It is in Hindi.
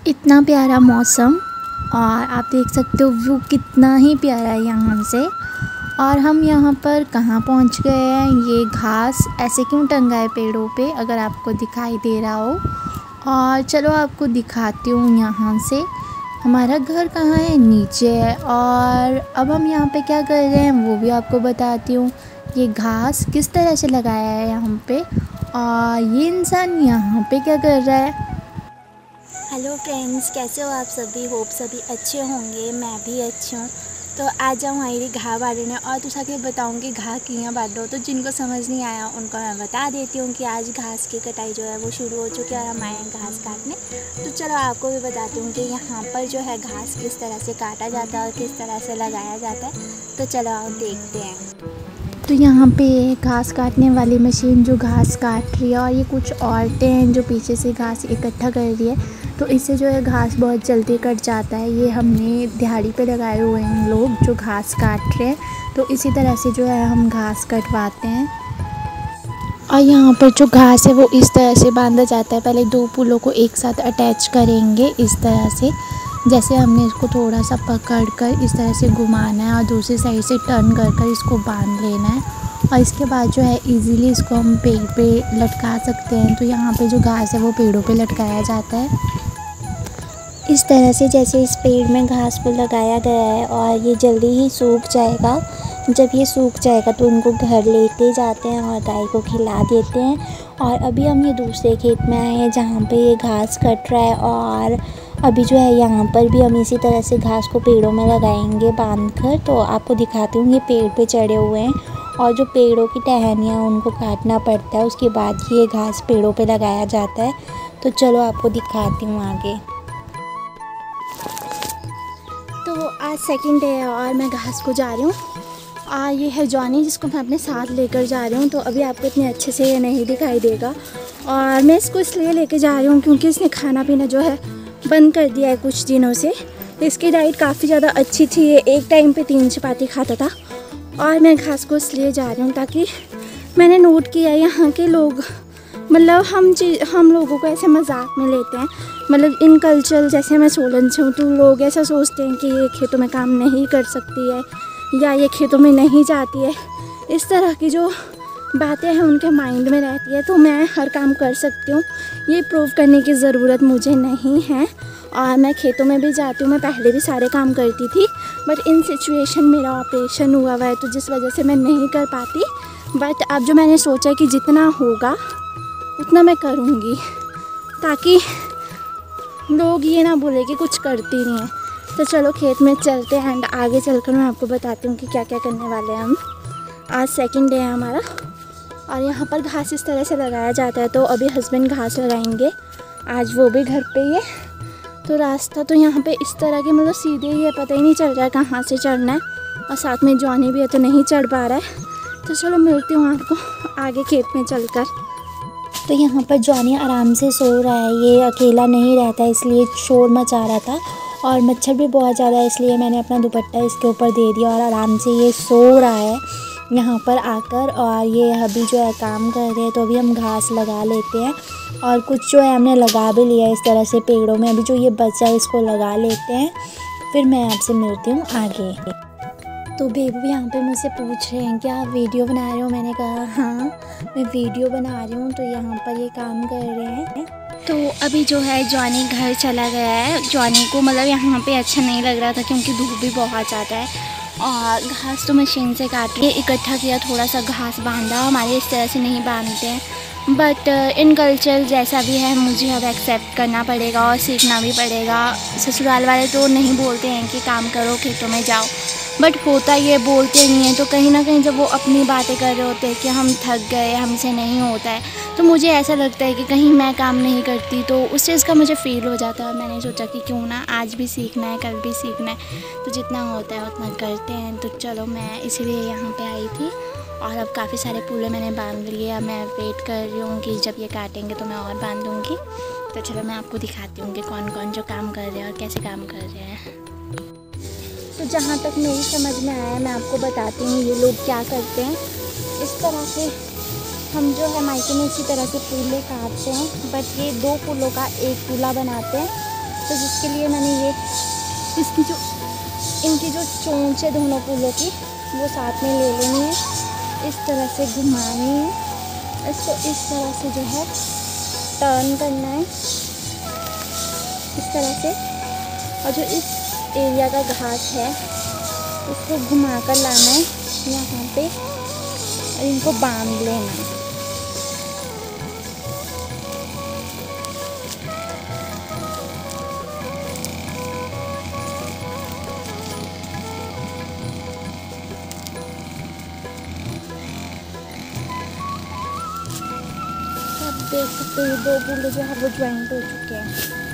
इतना प्यारा मौसम और आप देख सकते हो व्यू कितना ही प्यारा है यहाँ से। और हम यहाँ पर कहाँ पहुँच गए हैं, ये घास ऐसे क्यों टंगा है पेड़ों पे अगर आपको दिखाई दे रहा हो। और चलो आपको दिखाती हूँ यहाँ से हमारा घर कहाँ है, नीचे है। और अब हम यहाँ पे क्या कर रहे हैं वो भी आपको बताती हूँ। ये घास किस तरह से लगाया है यहाँ पे और ये इंसान यहाँ पे क्या कर रहा है। हेलो फ्रेंड्स, कैसे हो आप सभी। होप सभी अच्छे होंगे, मैं भी अच्छी हूँ। तो आज हम हमारी घाह बांटने और तुझा के बताऊँगी घाह कियाँ बांटो। तो जिनको समझ नहीं आया उनको मैं बता देती हूँ कि आज घास की कटाई जो है वो शुरू हो चुकी है और हम आए हैं घास काटने। तो चलो आपको भी बताती हूँ कि यहाँ पर जो है घास किस तरह से काटा जाता है और किस तरह से लगाया जाता है। तो चलो आप देखते हैं। तो यहाँ पे घास काटने वाली मशीन जो घास काट रही है और ये कुछ औरतें हैं जो पीछे से घास इकट्ठा कर रही है। तो इससे जो है घास बहुत जल्दी कट जाता है। ये हमने दिहाड़ी पे लगाए हुए हैं लोग जो घास काट रहे हैं। तो इसी तरह से जो है हम घास कटवाते हैं। और यहाँ पर जो घास है वो इस तरह से बांधा जाता है। पहले दो पुलों को एक साथ अटैच करेंगे इस तरह से, जैसे हमने इसको थोड़ा सा पकड़ कर इस तरह से घुमाना है और दूसरी साइड से टर्न कर कर इसको बांध लेना है। और इसके बाद जो है इजीली इसको हम पेड़ पे लटका सकते हैं। तो यहाँ पे जो घास है वो पेड़ों पे लटकाया जाता है इस तरह से, जैसे इस पेड़ में घास को लगाया गया है और ये जल्दी ही सूख जाएगा। जब ये सूख जाएगा तो उनको घर लेते जाते हैं और गाय को खिला देते हैं। और अभी हम ये दूसरे खेत में आए हैं जहाँ पे ये घास कट रहा है। और अभी जो है यहाँ पर भी हम इसी तरह से घास को पेड़ों में लगाएंगे बांध कर। तो आपको दिखाती हूँ, ये पेड़ पे चढ़े हुए हैं और जो पेड़ों की टहनियाँ उनको काटना पड़ता है, उसके बाद ही ये घास पेड़ों पे लगाया जाता है। तो चलो आपको दिखाती हूँ आगे। तो आज सेकंड डे है और मैं घास को जा रही हूँ। ये है जॉनी जिसको मैं अपने साथ लेकर जा रही हूँ। तो अभी आपको इतने अच्छे से ये नहीं दिखाई देगा और मैं इसको इसलिए लेके जा रही हूँ क्योंकि इसने खाना पीना जो है बंद कर दिया है कुछ दिनों से। इसकी डाइट काफ़ी ज़्यादा अच्छी थी, ये एक टाइम पे 3 चपाती खाता था। और मैं घास को इसलिए जा रही हूँ ताकि मैंने नोट किया यहाँ के लोग, मतलब हम लोगों को ऐसे मजाक में लेते हैं। मतलब इन कल्चर, जैसे मैं सोलन से हूँ तो लोग ऐसा सोचते हैं कि ये खेतों में काम नहीं कर सकती है या ये खेतों में नहीं जाती है। इस तरह की जो बातें हैं उनके माइंड में रहती है। तो मैं हर काम कर सकती हूँ, ये प्रूव करने की ज़रूरत मुझे नहीं है। और मैं खेतों में भी जाती हूँ, मैं पहले भी सारे काम करती थी, बट इन सिचुएशन मेरा ऑपरेशन हुआ है तो जिस वजह से मैं नहीं कर पाती। बट अब जो मैंने सोचा कि जितना होगा उतना मैं करूँगी ताकि लोग ये ना बोले कि कुछ करती नहीं है। तो चलो खेत में चलते हैं एंड आगे चलकर मैं आपको बताती हूँ कि क्या क्या करने वाले हैं हम। आज सेकंड डे है हमारा और यहाँ पर घास इस तरह से लगाया जाता है। तो अभी हस्बैंड घास लगाएंगे, आज वो भी घर पे ही है। तो रास्ता तो यहाँ पे इस तरह के मतलब सीधे ही है, पता ही नहीं चल रहा है कहाँ से चढ़ना है। और साथ में जॉनी भी है तो नहीं चढ़ पा रहा है। तो चलो मिलती हूँ आपको आगे खेत में चलकर। तो यहाँ पर जॉनी आराम से सो रहा है, ये अकेला नहीं रहता इसलिए शोर मचा रहा था। और मच्छर भी बहुत ज़्यादा है इसलिए मैंने अपना दुपट्टा इसके ऊपर दे दिया और आराम से ये सो रहा है यहाँ पर आकर। और ये अभी जो है काम कर रहे हैं। तो अभी हम घास लगा लेते हैं और कुछ जो है हमने लगा भी लिया है इस तरह से पेड़ों में। अभी जो ये बचा है इसको लगा लेते हैं, फिर मैं आपसे मिलती हूँ आगे। तो बेबू यहाँ पे मुझसे पूछ रहे हैं कि आप वीडियो बना रहे हो। मैंने कहा हाँ मैं वीडियो बना रही हूँ। तो यहाँ पर ये काम कर रहे हैं। तो अभी जो है जॉनी घर चला गया है। जॉनी को मतलब यहाँ पे अच्छा नहीं लग रहा था क्योंकि धूप भी बहुत ज़्यादा है। और घास तो मशीन से काट के इकट्ठा किया, थोड़ा सा घास बांधा। हमारे इस तरह से नहीं बांधते हैं, बट इन कल्चर जैसा भी है मुझे अब एक्सेप्ट करना पड़ेगा और सीखना भी पड़ेगा। ससुराल वाले तो नहीं बोलते हैं कि काम करो खेतों में जाओ, बट होता ये बोलते नहीं हैं। तो कहीं ना कहीं जब वो अपनी बातें कर रहे होते हैं कि हम थक गए, हमसे नहीं होता है, तो मुझे ऐसा लगता है कि कहीं मैं काम नहीं करती तो उस चीज़ का मुझे फ़ील हो जाता है। और मैंने सोचा कि क्यों ना आज भी सीखना है, कल भी सीखना है, तो जितना होता है उतना करते हैं। तो चलो मैं इसीलिए यहाँ पे आई थी। और अब काफ़ी सारे पूले मैंने बांध लिए। अब मैं वेट कर रही हूँ कि जब ये काटेंगे तो मैं और बांध दूँगी। तो चलो मैं आपको दिखाती हूँ कि कौन कौन जो काम कर रहे हैं और कैसे काम कर रहे हैं। तो जहाँ तक मेरी समझ में आया मैं आपको बताती हूँ ये लोग क्या करते हैं। इस तरह से हम जो है मायके में इसी तरह से पूले काटते हैं, बट ये 2 फूलों का एक पूला बनाते हैं। तो जिसके लिए मैंने ये इनकी जो चोंच है दोनों फूलों की वो साथ में ले लेनी है, इस तरह से घुमानी है, इसको इस तरह से जो है टर्न करना है इस तरह से। और जो इस एरिया का घास है उसको घुमा कर लाना है यहाँ पे और इनको बांध लेना है। आप देख सकते हो 2 फूल जो है वो ज्वाइंट हो चुके हैं।